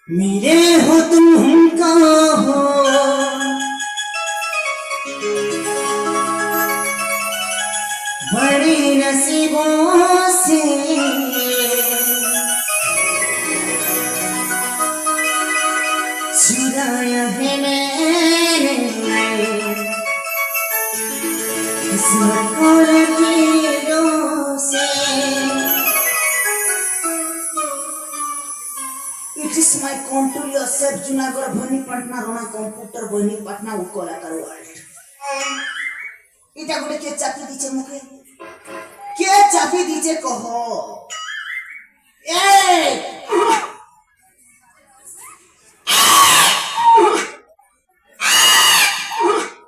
मिले हो तुम कहाँ हो, बड़े नसीबों से चुराया है मैंने किस्मत को लकीरों से। It is my contour yourself Junagadh Bhoni Patna Rona computer Bhoni Patna Ukolatar world. এটা গোটে কে চাপি দিছে মুখে, কে চাপি দিছে কহ এই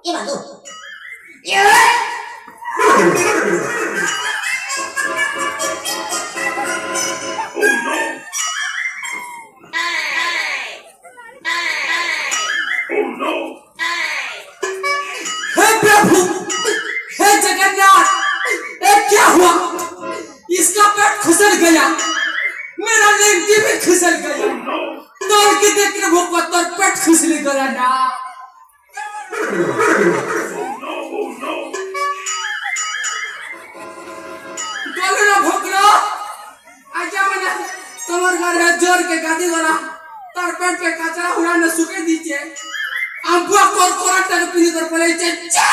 এ বাদো इसका पेट खुसल गया, मेरा लेंटी भी खुसल गया। तोड़ के देखने वो पत्थर पेट खुसली गया ना। बोलो ना भोकरो, आजा मना तुम्हारे घर में जोर के गाड़ी गला, तार पेट पे कचरा हुआ न सुखे दीजिए। अम्बुआ कोरा तक पीने कर पड़े चच्चा।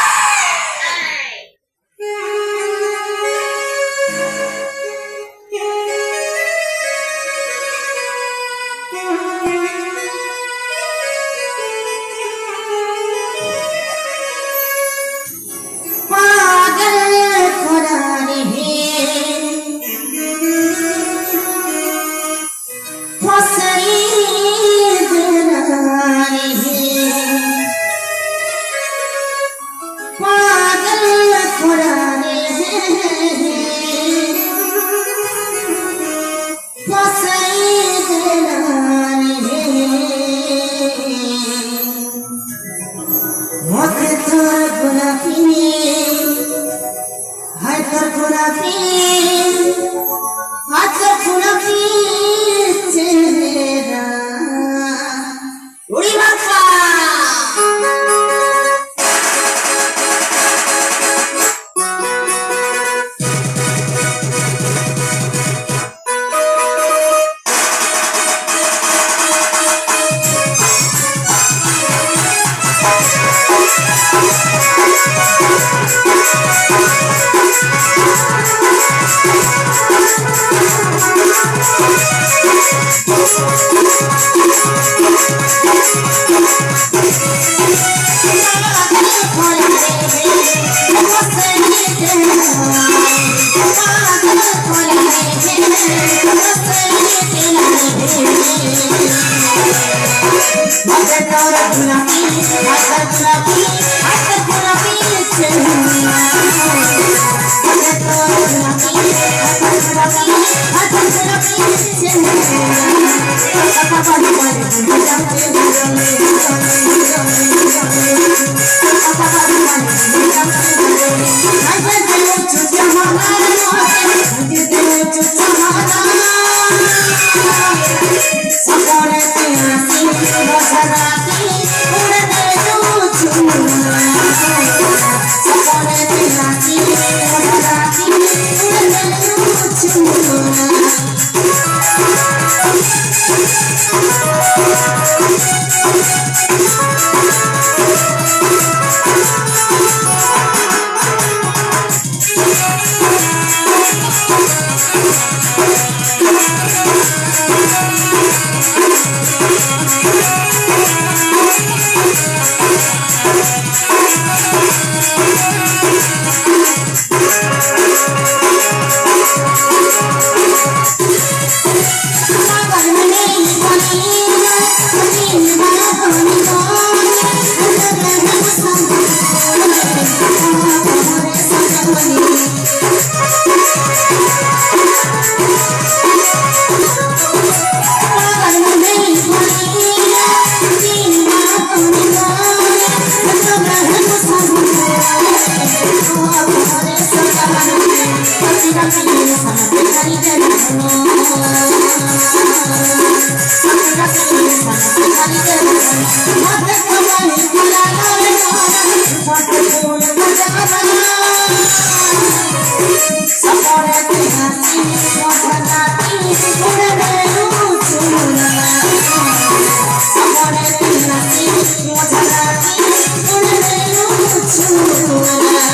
I'm मत कमाई कुलाला मत कोण बजाना सपने तिहासी मोठनाती गुणवेलू चुना सपने तिहासी मोठनाती गुणवेलू चुना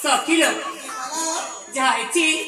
सखील जायची